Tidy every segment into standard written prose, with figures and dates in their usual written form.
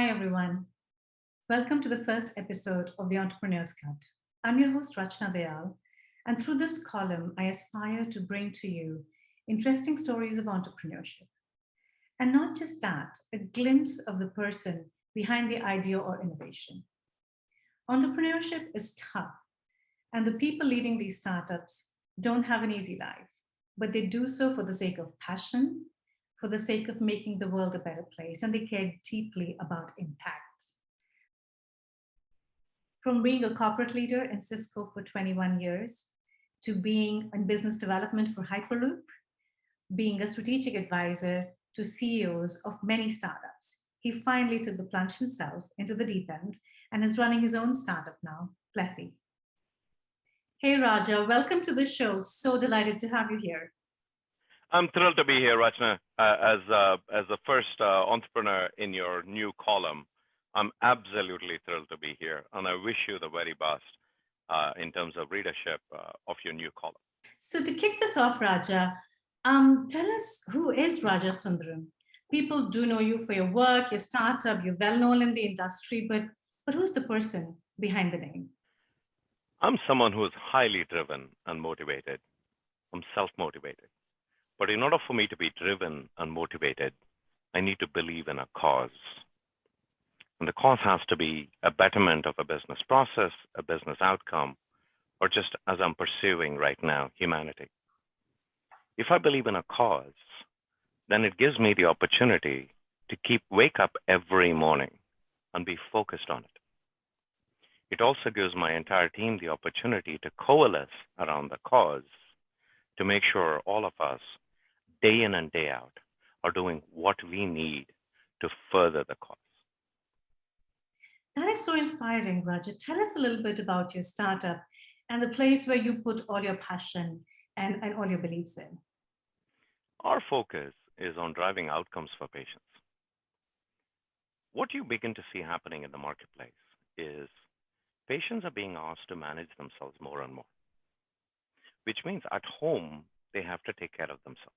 everyone. Welcome to the first episode of the Entrepreneur's Cut. I'm your host, Rachna Dayal, and through this column, I aspire to bring to you interesting stories of entrepreneurship. And not just that, a glimpse of the person behind the idea or innovation. Entrepreneurship is tough, and the people leading these startups don't have an easy life, but they do so for the sake of passion, for the sake of making the world a better place, and they care deeply about impact. From being a corporate leader in Cisco for 21 years to being in business development for Hyperloop, being a strategic advisor to CEOs of many startups, he finally took the plunge himself into the deep end and is running his own startup now, Plethy. Hey, Raja, welcome to the show. So delighted to have you here. I'm thrilled to be here, Rachna, as the first entrepreneur in your new column. I'm absolutely thrilled to be here, and I wish you the very best in terms of readership of your new column. So to kick this off, Raja, tell us, who is Raja Sundaram? People do know you for your work, your startup, you're well known in the industry, but who's the person behind the name? I'm someone who is highly driven and motivated. I'm self-motivated. But in order for me to be driven and motivated, I need to believe in a cause. And the cause has to be a betterment of a business process, a business outcome, or just as I'm pursuing right now, humanity. If I believe in a cause, then it gives me the opportunity to wake up every morning and be focused on it. It also gives my entire team the opportunity to coalesce around the cause to make sure all of us, day in and day out, are doing what we need to further the cause. That is so inspiring, Raja. Tell us a little bit about your startup and the place where you put all your passion and all your beliefs in. Our focus is on driving outcomes for patients. What you begin to see happening in the marketplace is patients are being asked to manage themselves more and more, which means at home, they have to take care of themselves.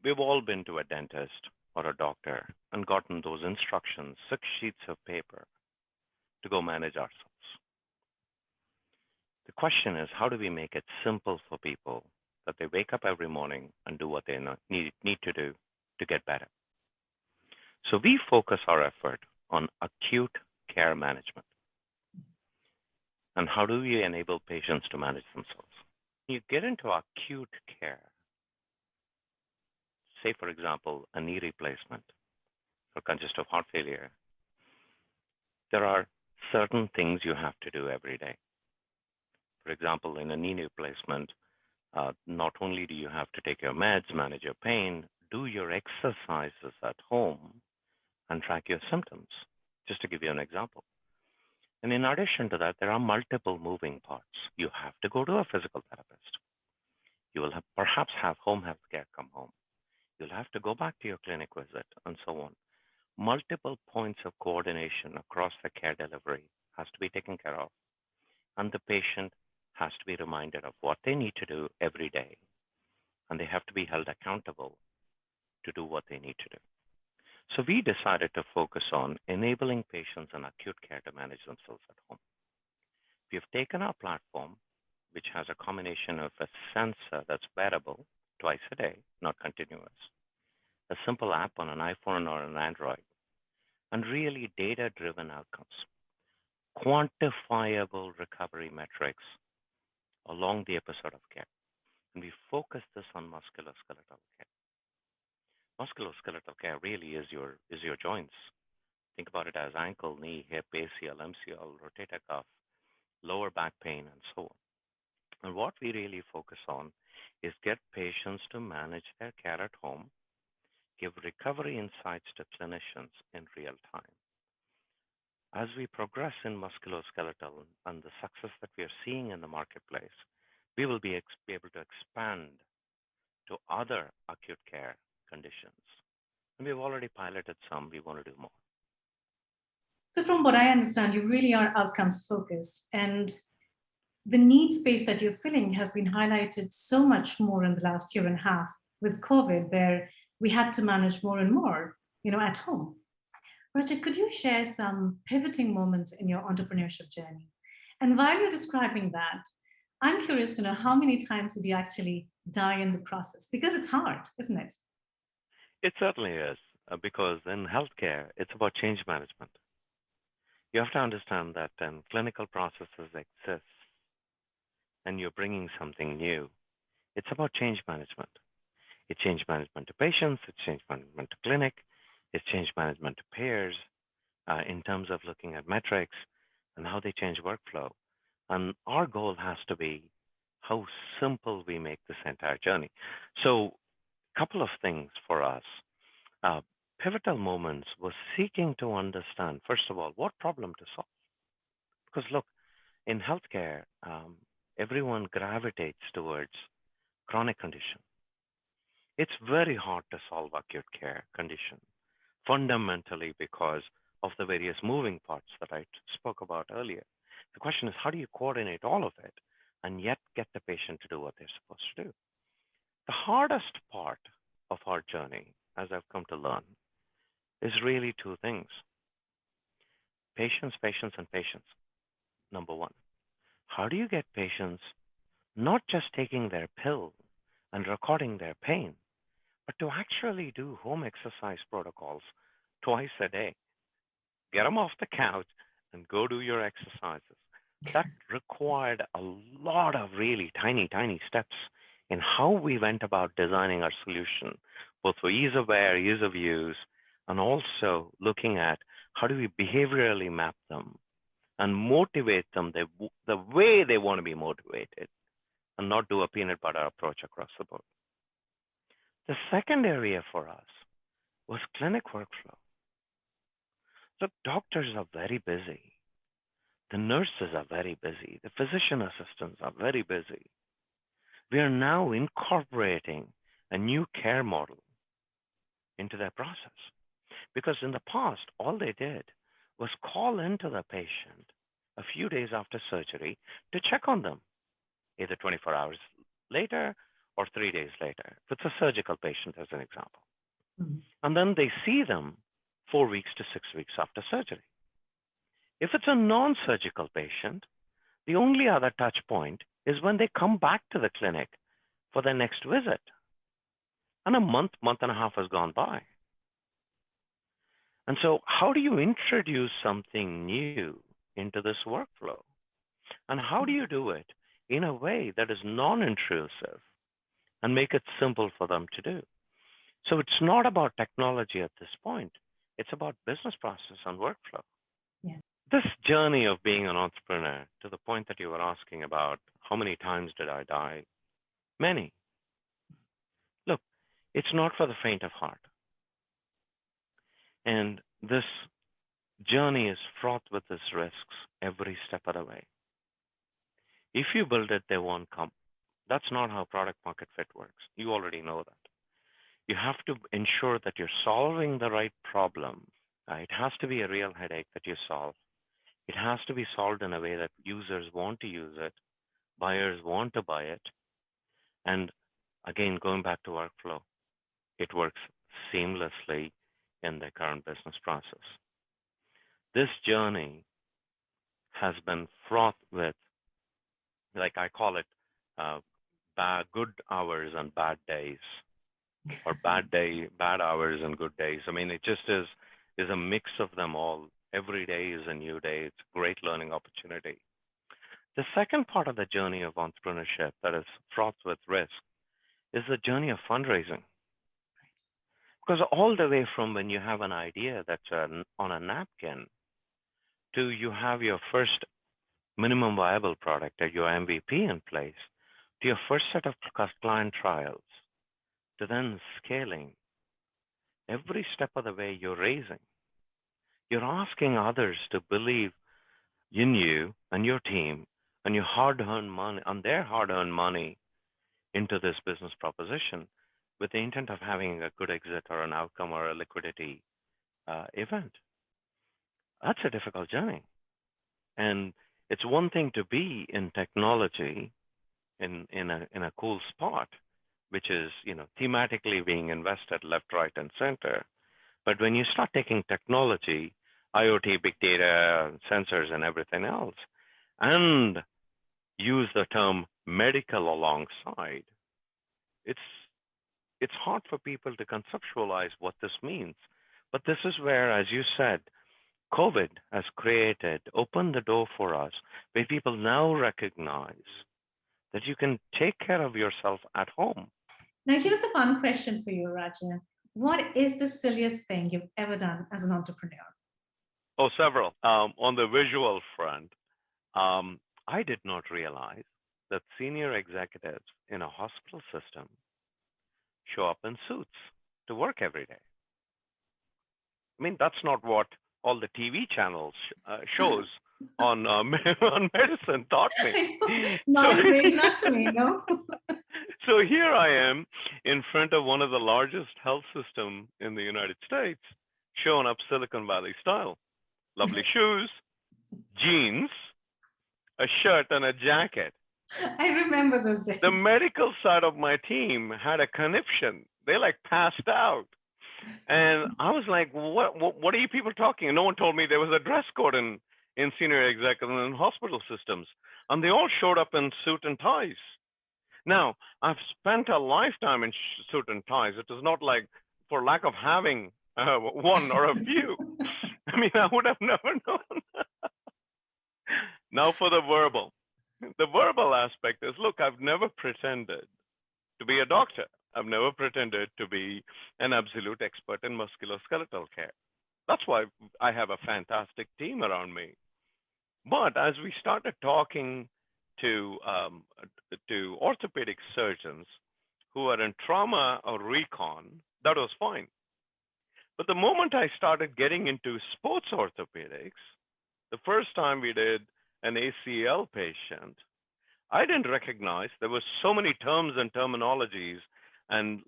We've all been to a dentist or a doctor and gotten those instructions, 6 sheets of paper, to go manage ourselves. The question is, how do we make it simple for people that they wake up every morning and do what they need to do to get better? So we focus our effort on acute care management. And how do we enable patients to manage themselves? You get into acute care, say, for example, a knee replacement for congestive heart failure. There are certain things you have to do every day. For example, in a knee replacement, not only do you have to take your meds, manage your pain, do your exercises at home, and track your symptoms, just to give you an example. And in addition to that, there are multiple moving parts. You have to go to a physical therapist. You will perhaps have home health care come home. You'll have to go back to your clinic visit and so on. Multiple points of coordination across the care delivery has to be taken care of. And the patient has to be reminded of what they need to do every day. And they have to be held accountable to do what they need to do. So we decided to focus on enabling patients in acute care to manage themselves at home. We have taken our platform, which has a combination of a sensor that's wearable twice a day, not continuous, a simple app on an iPhone or an Android, and really data-driven outcomes, quantifiable recovery metrics along the episode of care. And we focus this on musculoskeletal care. Musculoskeletal care really is your joints. Think about it as ankle, knee, hip, ACL, MCL, rotator cuff, lower back pain, and so on. And what we really focus on is get patients to manage their care at home, give recovery insights to clinicians in real time. As we progress in musculoskeletal and the success that we are seeing in the marketplace, we will be able to expand to other acute care conditions. And we've already piloted some, we want to do more. So from what I understand, you really are outcomes focused, and the need space that you're filling has been highlighted so much more in the last year and a half with COVID, where we had to manage more and more, at home. Raja, could you share some pivoting moments in your entrepreneurship journey? And while you're describing that, I'm curious to know how many times did you actually die in the process? Because it's hard, isn't it? It certainly is, because in healthcare, it's about change management. You have to understand that clinical processes exist and you're bringing something new. It's about change management. It's change management to patients, it's change management to clinic, it's change management to payers in terms of looking at metrics and how they change workflow. And our goal has to be how simple we make this entire journey. So, a couple of things for us. Uh, Pivotal moments was seeking to understand, first of all, what problem to solve. Because look, in healthcare, everyone gravitates towards chronic condition. It's very hard to solve acute care condition, fundamentally because of the various moving parts that I spoke about earlier. The question is, how do you coordinate all of it and yet get the patient to do what they're supposed to do? The hardest part of our journey, as I've come to learn, is really two things: patients, patients, and patients. Number one, how do you get patients not just taking their pill and recording their pain, but to actually do home exercise protocols twice a day? Get them off the couch and go do your exercises. That required a lot of really tiny, tiny steps in how we went about designing our solution, both for ease of wear, ease of use, and also looking at how do we behaviorally map them and motivate them the way they want to be motivated and not do a peanut butter approach across the board. The second area for us was clinic workflow. Look, doctors are very busy. The nurses are very busy. The physician assistants are very busy. We are now incorporating a new care model into their process. Because in the past, all they did was call into the patient a few days after surgery to check on them, either 24 hours later or 3 days later. If it's a surgical patient, as an example. Mhm. And then they see them 4 weeks to 6 weeks after surgery. If it's a non-surgical patient, the only other touch point is when they come back to the clinic for their next visit. And a month, month and a half has gone by. And so, how do you introduce something new into this workflow? And how do you do it in a way that is non intrusive and make it simple for them to do? So, it's not about technology at this point, it's about business process and workflow. Yeah. This journey of being an entrepreneur, to the point that you were asking about how many times did I die? Many. Look, it's not for the faint of heart. And this journey is fraught with its risks every step of the way. If you build it, they won't come. That's not how product market fit works. You already know that. You have to ensure that you're solving the right problem. It has to be a real headache that you solve. It has to be solved in a way that users want to use it, buyers want to buy it. And again, going back to workflow, it works seamlessly in the current business process. This journey has been fraught with, like I call it, uh, good hours and bad days, or bad hours and good days. I mean, it just is a mix of them all. Every day is a new day. It's a great learning opportunity. The second part of the journey of entrepreneurship that is fraught with risk is the journey of fundraising. Because all the way from when you have an idea that's on a napkin to you have your first minimum viable product or your MVP in place, to your first set of client trials, to then scaling, every step of the way you're raising. You're asking others to believe in you and your team and your hard-earned money and their hard-earned money into this business proposition with the intent of having a good exit or an outcome or a liquidity event. That's a difficult journey. And it's one thing to be in technology in a cool spot, which is thematically being invested left, right, and center. But when you start taking technology, IoT, big data, sensors, and everything else, and use the term medical alongside, it's it's hard for people to conceptualize what this means. But this is where, as you said, COVID has opened the door for us, where people now recognize that you can take care of yourself at home. Now, here's a fun question for you, Raja. What is the silliest thing you've ever done as an entrepreneur? Oh, several. On the visual front, I did not realize that senior executives in a hospital system show up in suits to work every day. I mean, that's not what all the TV channels shows on on medicine taught me. So, Not in Grey's Anatomy, no? so here I am in front of one of the largest health system in the United States, showing up Silicon Valley style. Lovely shoes, jeans, a shirt, and a jacket. I remember those The days. medical side of my team had a conniption. They like passed out. And I was like, what are you people talking? And no one told me there was a dress code in senior executive and hospital systems. And they all showed up in suit and ties. Now, I've spent a lifetime in suit and ties. It is not like for lack of having one or a few. I mean, I would have never known. Now for the verbal. The verbal aspect is, look, I've never pretended to be a doctor. I've never pretended to be an absolute expert in musculoskeletal care. That's why I have a fantastic team around me. But as we started talking to orthopedic surgeons who are in trauma or recon, that was fine. But the moment I started getting into sports orthopedics, the first time we did an ACL patient, I didn't recognize there were so many terms and terminologies and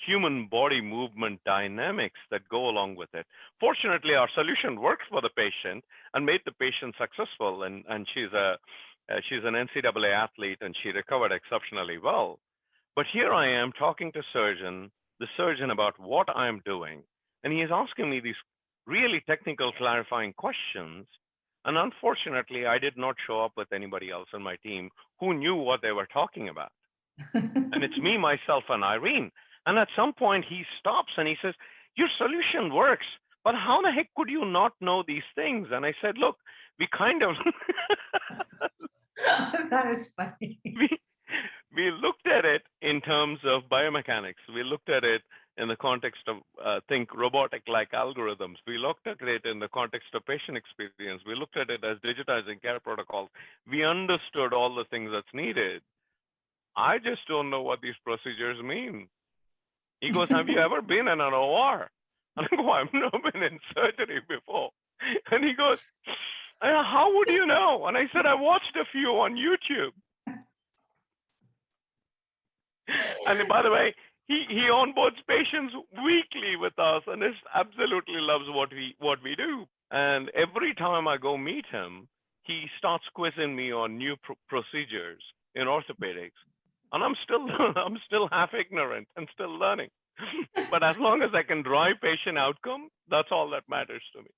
human body movement dynamics that go along with it. Fortunately, our solution worked for the patient and made the patient successful, and she's an NCAA athlete and she recovered exceptionally well. But here I am talking to the surgeon about what I'm doing, and he is asking me these really technical clarifying questions. And unfortunately, I did not show up with anybody else on my team who knew what they were talking about. And it's me, myself, and Irene. And at some point, he stops and he says, your solution works, but how the heck could you not know these things? And I said, look, we kind of That is funny. we looked at it in terms of biomechanics. We looked at it in the context of think robotic-like algorithms. We looked at it in the context of patient experience. We looked at it as digitizing care protocols. We understood all the things that's needed. I just don't know what these procedures mean. He goes, have you ever been in an OR? And I go, I've never been in surgery before. And he goes, how would you know? And I said, I watched a few on YouTube. And by the way, he onboards patients weekly with us and absolutely loves what we do. And every time I go meet him, he starts quizzing me on new procedures in orthopedics. And I'm still half ignorant and still learning. But as long as I can drive patient outcome, that's all that matters to me.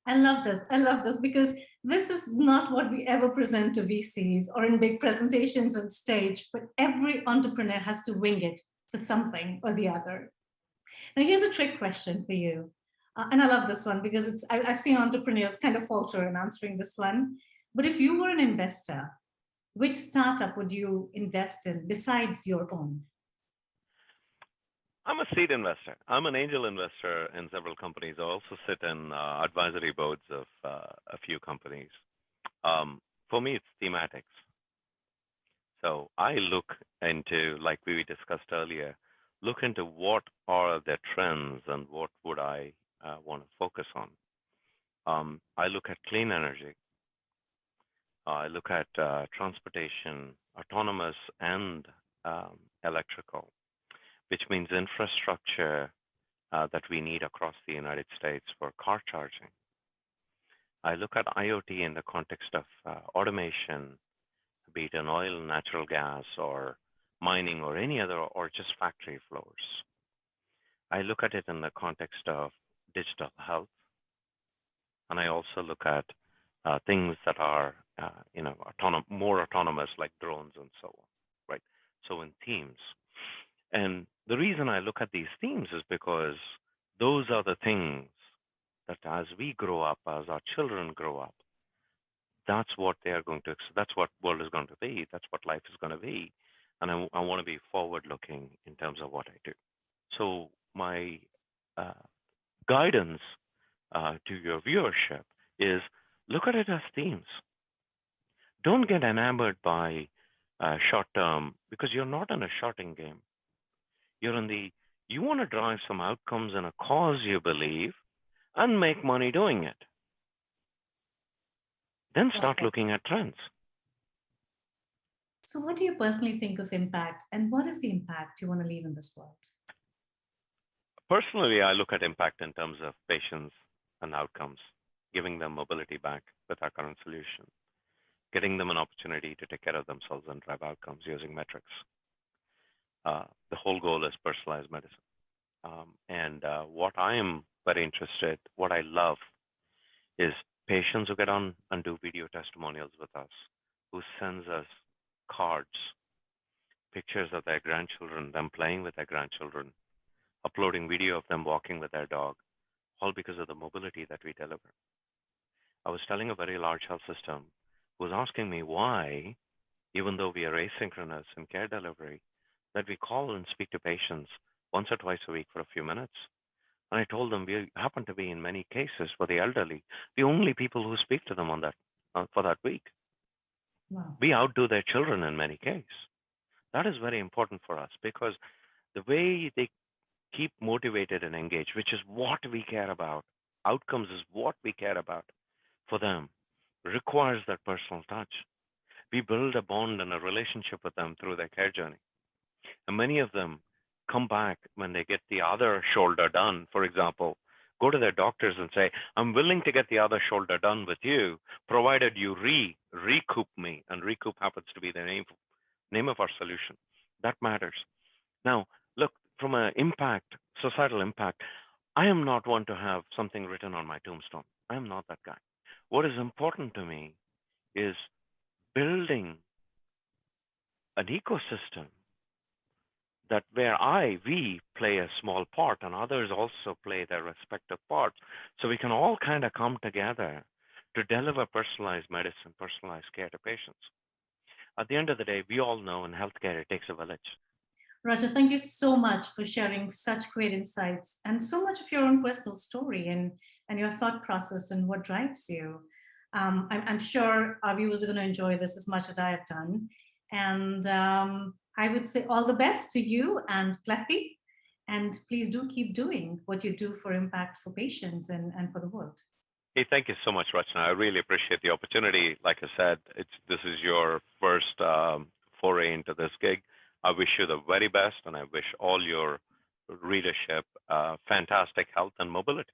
I love this. I love this because this is not what we ever present to VCs or in big presentations on stage, but every entrepreneur has to wing it for something or the other. Now, here's a trick question for you. And I love this one because I've seen entrepreneurs kind of falter in answering this one. But if you were an investor, which startup would you invest in besides your own? I'm a seed investor. I'm an angel investor in several companies. I also sit in advisory boards of a few companies. For me, it's thematics. So I look into, like we discussed earlier, look into what are the trends and what would I want to focus on. I look at clean energy. I look at transportation, autonomous and electrical, which means infrastructure that we need across the United States for car charging. I look at IoT in the context of automation, be it in oil, natural gas, or mining, or any other, or just factory floors. I look at it in the context of digital health, and I also look at things that are, more autonomous, like drones and so on, right? So in themes, and the reason I look at these themes is because those are the things that, as we grow up, as our children grow up, that's what they are going to. That's what world is going to be. That's what life is going to be, and I want to be forward-looking in terms of what I do. So my uh, guidance to your viewership is look at it as themes. Don't get enamored by short term because you're not in a shorting game. You're in the you want to drive some outcomes in a cause you believe and make money doing it. Then start Perfect. looking at trends. So, what do you personally think of impact, and what is the impact you want to leave in this world? Personally, I look at impact in terms of patients and outcomes, giving them mobility back with our current solution, getting them an opportunity to take care of themselves and drive outcomes using metrics. The whole goal is personalized medicine. And what I am very interested, what I love, is patients who get on and do video testimonials with us, who sends us cards, pictures of their grandchildren, them playing with their grandchildren, uploading video of them walking with their dog, all because of the mobility that we deliver. I was telling a very large health system who was asking me why, even though we are asynchronous in care delivery, that we call and speak to patients once or twice a week for a few minutes. And I told them we happen to be, in many cases, for the elderly, the only people who speak to them on that for that week. Wow. We outdo their children in many cases. That is very important for us because the way they keep motivated and engaged, which is what we care about, outcomes is what we care about for them, requires that personal touch. We build a bond and a relationship with them through their care journey. And many of them come back when they get the other shoulder done. For example, go to their doctors and say, I'm willing to get the other shoulder done with you, provided you recoup me. And recoup happens to be the name of our solution. That matters. Now, look, from an impact, societal impact, I am not one to have something written on my tombstone. I am not that guy. What is important to me is building an ecosystem that where we play a small part and others also play their respective parts. So we can all kind of come together to deliver personalized medicine, personalized care to patients. At the end of the day, we all know in healthcare it takes a village. Raja, thank you so much for sharing such great insights and so much of your own personal story and your thought process and what drives you. I'm sure our viewers are going to enjoy this as much as I have done. And I would say all the best to you and Plethy. And please do keep doing what you do for impact for patients and for the world. Hey, thank you so much, Rachna. I really appreciate the opportunity. Like I said, this is your first foray into this gig. I wish you the very best, and I wish all your readership fantastic health and mobility.